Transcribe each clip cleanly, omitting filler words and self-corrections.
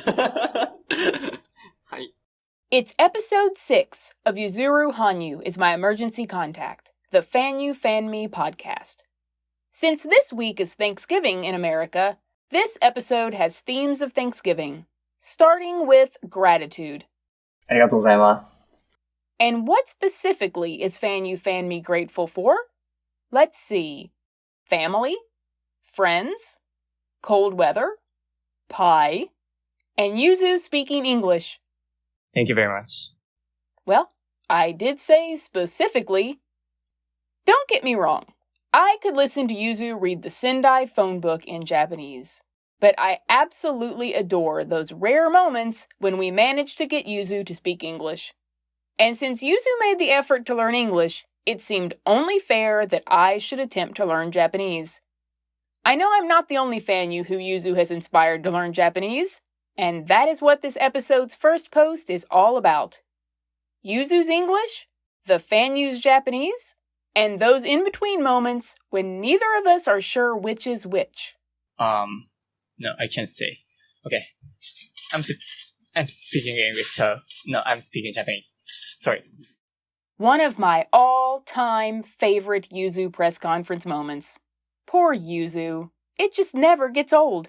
はい。It's episode 6 of Yuzuru Hanyu is my emergency contact, the FanyuFanme podcast. Since this week is Thanksgiving in America, this episode has themes of Thanksgiving, starting with gratitude. ありがとうございます。 And what specifically is FanyuFanme grateful for? Let's see. Family, friends, cold weather, pie, and Yuzu speaking English. Thank you very much. Well, I did say specifically. Don't get me wrong. I could listen to Yuzu read the Sendai phone book in Japanese. But I absolutely adore those rare moments when we manage to get Yuzu to speak English. And since Yuzu made the effort to learn English, it seemed only fair that I should attempt to learn Japanese. I know I'm not the only Fanyu who Yuzu has inspired to learn Japanese, and that is what this episode's first post is all about. Yuzu's English, the Fanyu's Japanese, and those in-between moments when neither of us are sure which is which. No, I can't say. Okay. I'm speaking English, so no, I'm speaking Japanese. Sorry. One of my all-time favorite Yuzu press conference moments. Poor Yuzu. It just never gets old.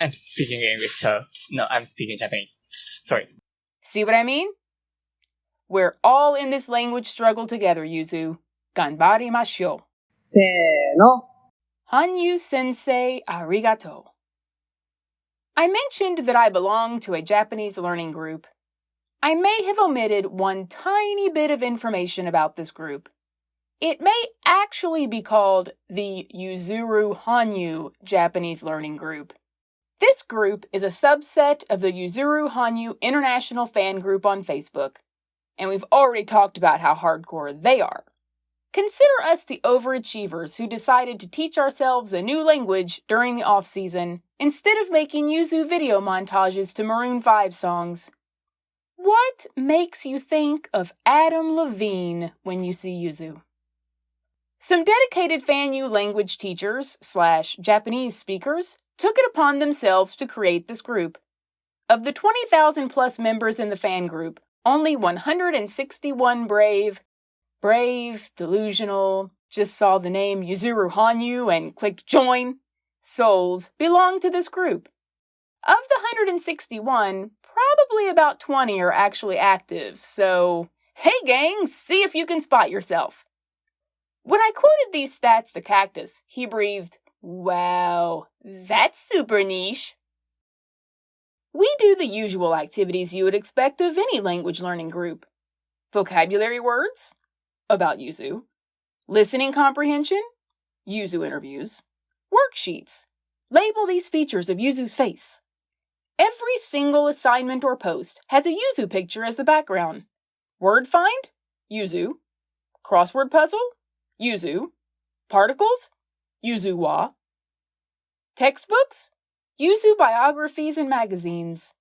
I'm speaking English, so no, I'm speaking Japanese. Sorry. See what I mean? We're all in this language struggle together, Yuzu. Ganbarimashou. せーの。 Hanyu Sensei arigato. I mentioned that I belong to a Japanese learning group. I may have omitted one tiny bit of information about this group. It may actually be called the Yuzuru Hanyu Japanese Learning Group. This group is a subset of the Yuzuru Hanyu International Fan Group on Facebook, and we've already talked about how hardcore they are. Consider us the overachievers who decided to teach ourselves a new language during the off-season instead of making Yuzu video montages to Maroon 5 songs. What makes you think of Adam Levine when you see Yuzu? Some dedicated Fanyu language teachers / Japanese speakers took it upon themselves to create this group. Of the 20,000 plus members in the fan group, only 161 brave, delusional, just saw the name Yuzuru Hanyu and clicked join souls belong to this group. Of the 161, probably about 20 are actually active, so hey gang, see if you can spot yourself. When I quoted these stats to Cactus, he breathed, "Wow, that's super niche." We do the usual activities you would expect of any language learning group. Vocabulary words, about Yuzu, listening comprehension, Yuzu interviews, worksheets, label these features of Yuzu's face. Every single assignment or post has a Yuzu picture as the background. Word find, Yuzu. Crossword puzzle, Yuzu. Particles, Yuzu wa. Textbooks, Yuzu biographies and magazines.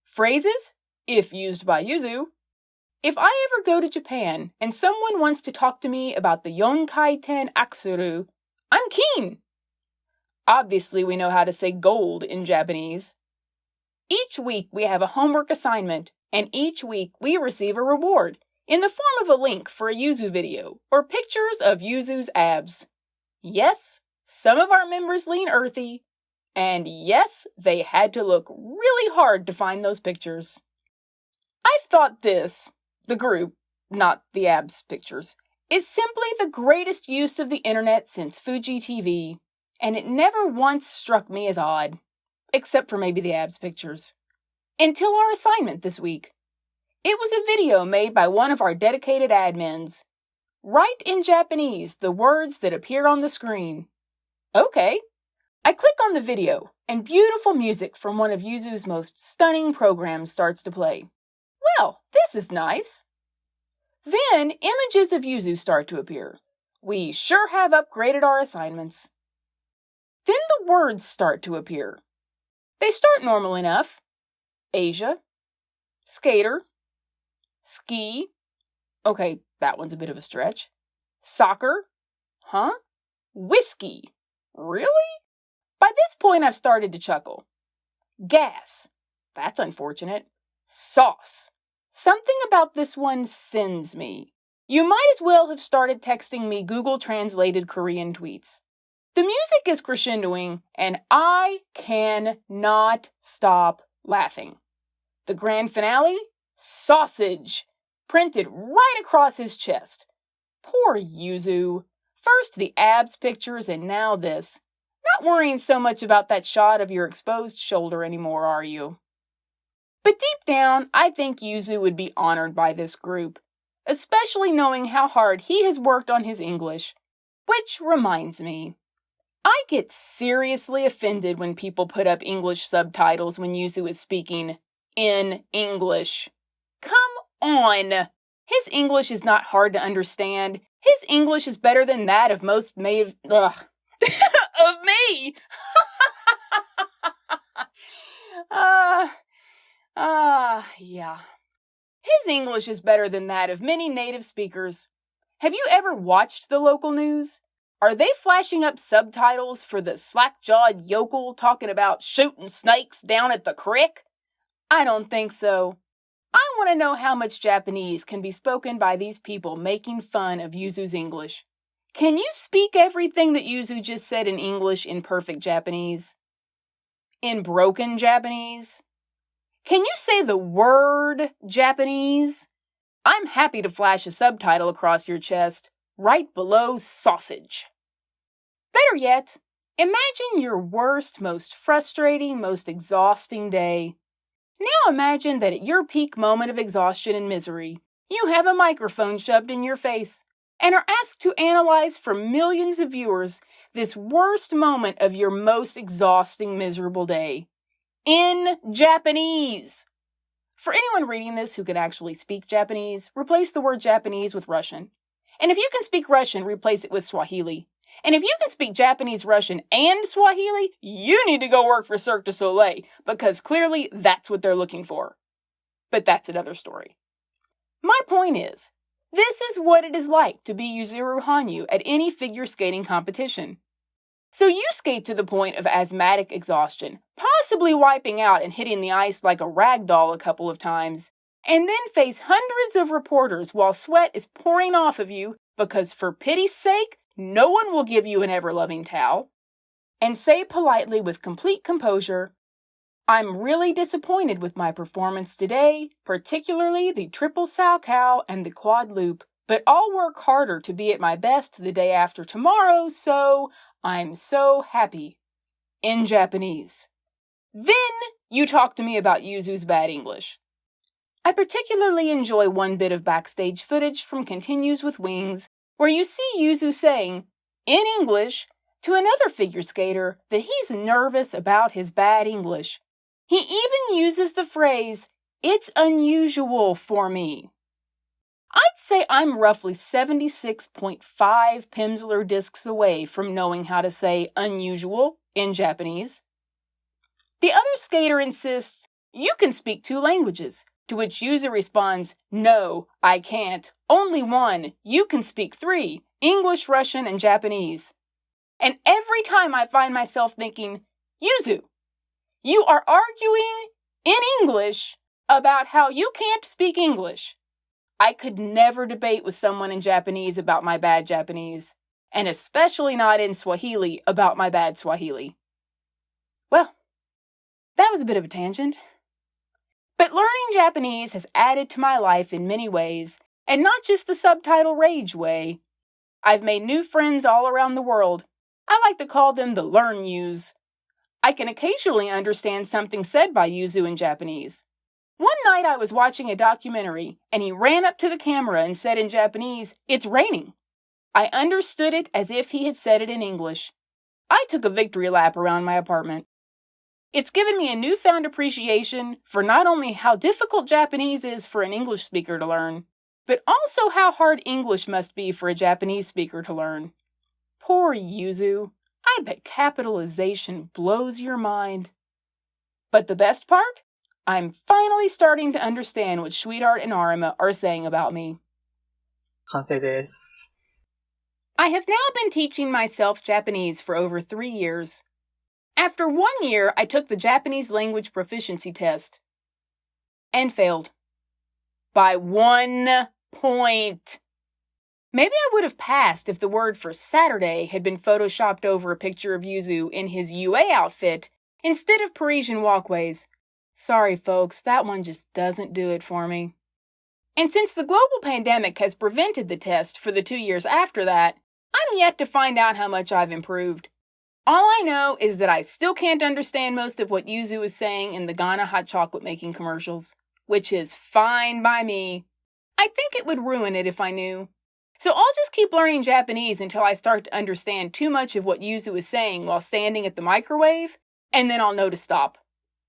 Phrases, if used by Yuzu. If I ever go to Japan and someone wants to talk to me about the Yonkaiten Aksuru, I'm keen. Obviously, we know how to say gold in Japanese. Each week we have a homework assignment, and each week we receive a reward in the form of a link for a Yuzu video or pictures of Yuzu's abs. Yes, some of our members lean earthy, and yes, they had to look really hard to find those pictures. I've thought this, the group, not the abs pictures, is simply the greatest use of the internet since Fuji TV, and it never once struck me as odd. Except for maybe the abs pictures. Until our assignment this week. It was a video made by one of our dedicated admins. Write in Japanese the words that appear on the screen. Okay. I click on the video, and beautiful music from one of Yuzu's most stunning programs starts to play. Well, this is nice. Then images of Yuzu start to appear. We sure have upgraded our assignments. Then the words start to appear. They start normal enough. Asia, skater, ski. Okay, that one's a bit of a stretch. Soccer, huh? Whiskey, really? By this point I've started to chuckle. Gas, That's unfortunate. Sauce. Something about this one sends me. You might as well have started texting me Google-translated Korean tweets. The music is crescendoing, and I cannot stop laughing. The grand finale? Sausage. Printed right across his chest. Poor Yuzu. First the abs pictures, and now this. Not worrying so much about that shot of your exposed shoulder anymore, are you? But deep down, I think Yuzu would be honored by this group, especially knowing how hard he has worked on his English. Which reminds me, I get seriously offended when people put up English subtitles when Yuzu is speaking in English. Come on! His English is not hard to understand. His English is better than that of most of me! Yeah. His English is better than that of many native speakers. Have you ever watched the local news? Are they flashing up subtitles for the slack-jawed yokel talking about shooting snakes down at the creek? I don't think so. I want to know how much Japanese can be spoken by these people making fun of Yuzu's English. Can you speak everything that Yuzu just said in English in perfect Japanese? In broken Japanese? Can you say the word Japanese? I'm happy to flash a subtitle across your chest, right below sausage. Better yet, imagine your worst, most frustrating, most exhausting day. Now imagine that at your peak moment of exhaustion and misery, you have a microphone shoved in your face and are asked to analyze for millions of viewers this worst moment of your most exhausting, miserable day. In Japanese! For anyone reading this who can actually speak Japanese, replace the word Japanese with Russian. And if you can speak Russian, replace it with Swahili. And if you can speak Japanese, Russian, and Swahili, you need to go work for Cirque du Soleil, because clearly that's what they're looking for. But that's another story. My point is, this is what it is like to be Yuzuru Hanyu at any figure skating competition. So you skate to the point of asthmatic exhaustion, possibly wiping out and hitting the ice like a rag doll a couple of times, and then face hundreds of reporters while sweat is pouring off of you because, for pity's sake, no one will give you an ever-loving towel, and say politely with complete composure, I'm really disappointed with my performance today, particularly the triple sow cow and the quad loop, but I'll work harder to be at my best the day after tomorrow, so I'm so happy. In Japanese. Then you talk to me about Yuzu's bad English. I particularly enjoy one bit of backstage footage from Continues with Wings, where you see Yuzu saying, in English, to another figure skater that he's nervous about his bad English. He even uses the phrase, it's unusual for me. I'd say I'm roughly 76.5 Pimsleur discs away from knowing how to say unusual in Japanese. The other skater insists, you can speak 2 languages, to which Yuzu responds, no, I can't. Only one. You can speak 3, English, Russian, and Japanese. And every time I find myself thinking, Yuzu, you are arguing in English about how you can't speak English. I could never debate with someone in Japanese about my bad Japanese, and especially not in Swahili about my bad Swahili. Well, that was a bit of a tangent. But learning Japanese has added to my life in many ways, and not just the subtitle rage way. I've made new friends all around the world. I like to call them the Learn Yous. I can occasionally understand something said by Yuzu in Japanese. One night I was watching a documentary, and he ran up to the camera and said in Japanese, it's raining. I understood it as if he had said it in English. I took a victory lap around my apartment. It's given me a newfound appreciation for not only how difficult Japanese is for an English speaker to learn, but also how hard English must be for a Japanese speaker to learn. Poor Yuzu. I bet capitalization blows your mind. But the best part? I'm finally starting to understand what Sweetheart and Arima are saying about me. 完成です。 I have now been teaching myself Japanese for over 3 years. After 1 year, I took the Japanese language proficiency test, and failed. By 1 point. Maybe I would have passed if the word for Saturday had been photoshopped over a picture of Yuzu in his UA outfit instead of Parisian walkways. Sorry, folks, that one just doesn't do it for me. And since the global pandemic has prevented the test for the 2 years after that, I'm yet to find out how much I've improved. All I know is that I still can't understand most of what Yuzu is saying in the Ghana hot chocolate making commercials, which is fine by me. I think it would ruin it if I knew. So I'll just keep learning Japanese until I start to understand too much of what Yuzu is saying while standing at the microwave, and then I'll know to stop.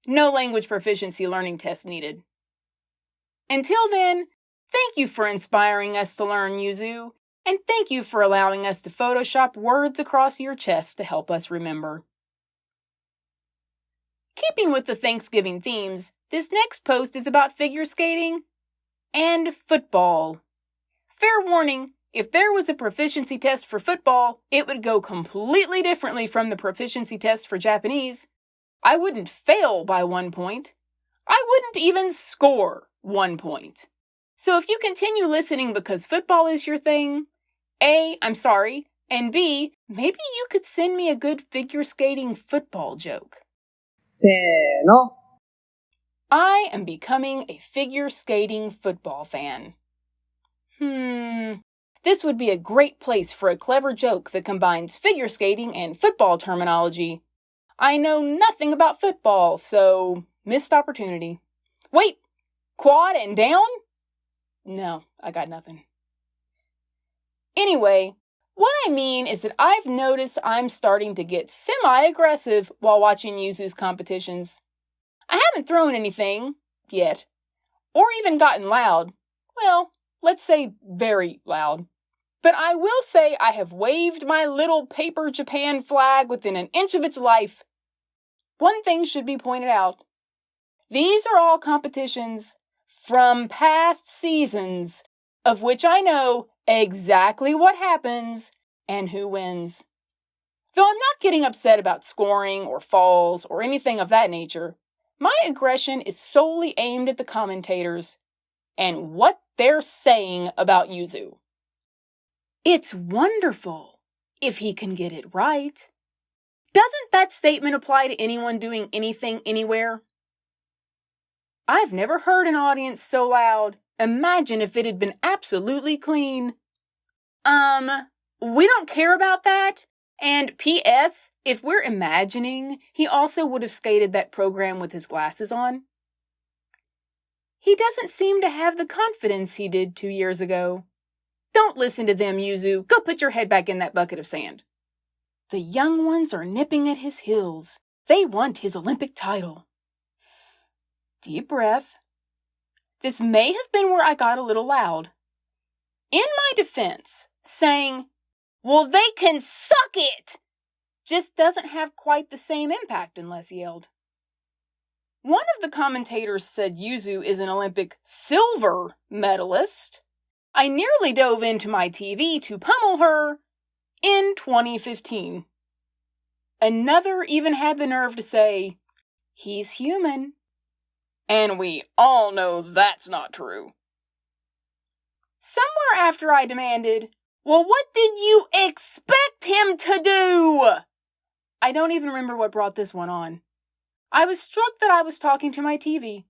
No language proficiency learning test needed. Until then, thank you for inspiring us to learn Yuzu, and thank you for allowing us to Photoshop words across your chest to help us remember. Keeping with the Thanksgiving themes, this next post is about figure skating and football. Fair warning, if there was a proficiency test for football, it would go completely differently from the proficiency test for Japanese. I wouldn't fail by 1 point. I wouldn't even score 1 point. So if you continue listening because football is your thing, A, I'm sorry, and B, maybe you could send me a good figure skating football joke. せーの。 I am becoming a figure skating football fan. This would be a great place for a clever joke that combines figure skating and football terminology. I know nothing about football, so missed opportunity. Wait, quad and down? No, I got nothing. Anyway, what I mean is that I've noticed I'm starting to get semi-aggressive while watching Yuzu's competitions. I haven't thrown anything, yet, or even gotten loud. Well, let's say very loud. But I will say I have waved my little paper Japan flag within an inch of its life. One thing should be pointed out. These are all competitions from past seasons, of which I know exactly what happens and who wins. Though I'm not getting upset about scoring or falls or anything of that nature, my aggression is solely aimed at the commentators and what they're saying about Yuzu. It's wonderful if he can get it right. Doesn't that statement apply to anyone doing anything anywhere? I've never heard an audience so loud. Imagine if it had been absolutely clean. We don't care about that. And P.S., if we're imagining, he also would have skated that program with his glasses on. He doesn't seem to have the confidence he did 2 years ago. Don't listen to them, Yuzu. Go put your head back in that bucket of sand. The young ones are nipping at his heels. They want his Olympic title. Deep breath. This may have been where I got a little loud. In my defense, saying, "Well, they can suck it!" just doesn't have quite the same impact unless yelled. One of the commentators said Yuzu is an Olympic silver medalist. I nearly dove into my TV to pummel her in 2015. Another even had the nerve to say, "He's human." And we all know that's not true. Somewhere after I demanded, "Well, what did you expect him to do?" I don't even remember what brought this one on. I was struck that I was talking to my TV,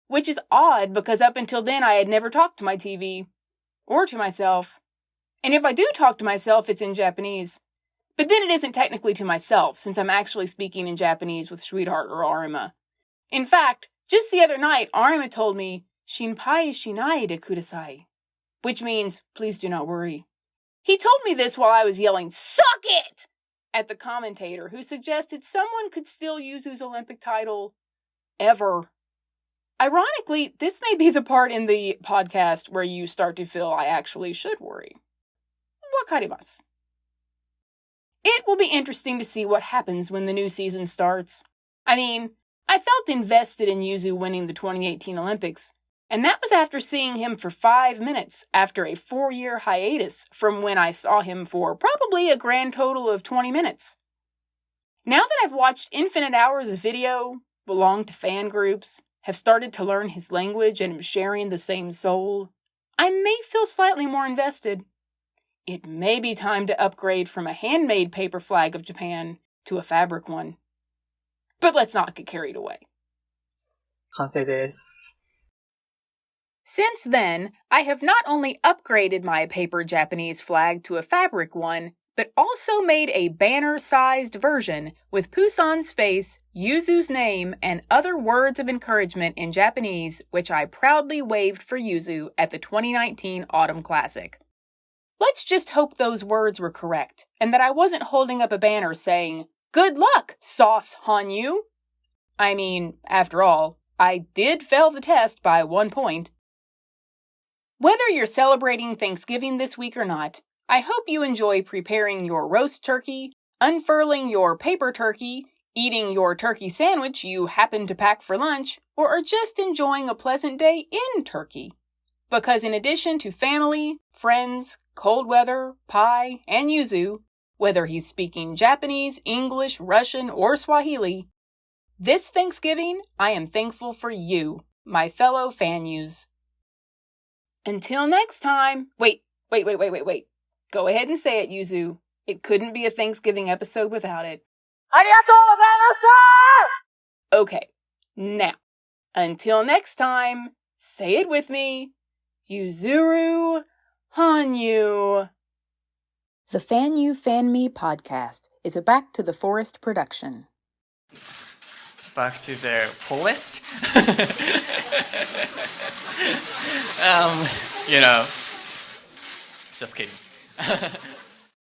which is odd because up until then I had never talked to my TV, or to myself. And if I do talk to myself, it's in Japanese. But then it isn't technically to myself, since I'm actually speaking in Japanese with Sweetheart or Arima. In fact, just the other night, Arima told me, "Shinpai shinai de kudasai," which means, please do not worry. He told me this while I was yelling, "Suck it!" at the commentator who suggested someone could steal Yuzu's Olympic title ever. Ironically, this may be the part in the podcast where you start to feel I actually should worry. Wakarimasu. It will be interesting to see what happens when the new season starts. I mean, I felt invested in Yuzu winning the 2018 Olympics, and that was after seeing him for 5 minutes after a 4-year hiatus from when I saw him for probably a grand total of 20 minutes. Now that I've watched infinite hours of video, belonged to fan groups, have started to learn his language and am sharing the same soul, I may feel slightly more invested. It may be time to upgrade from a handmade paper flag of Japan to a fabric one. But let's not get carried away. 完成です。 Since then, I have not only upgraded my paper Japanese flag to a fabric one, but also made a banner-sized version with Pooh-san's face, Yuzu's name, and other words of encouragement in Japanese, which I proudly waved for Yuzu at the 2019 Autumn Classic. Let's just hope those words were correct, and that I wasn't holding up a banner saying, "Good luck, Sauce Hanyu!" I mean, after all, I did fail the test by 1 point. Whether you're celebrating Thanksgiving this week or not, I hope you enjoy preparing your roast turkey, unfurling your paper turkey, eating your turkey sandwich you happen to pack for lunch, or are just enjoying a pleasant day in Turkey. Because in addition to family, friends, cold weather, pie, and Yuzu, whether he's speaking Japanese, English, Russian, or Swahili, this Thanksgiving I am thankful for you, my fellow Fanyus. Until next time. Wait. Go ahead and say it, Yuzu. It couldn't be a Thanksgiving episode without it. ありがとうございました Okay, now, until next time, say it with me. Yuzuru Hanyu. The FanyuFanme podcast is a Back to the Forest production. Back to the forest? Just kidding.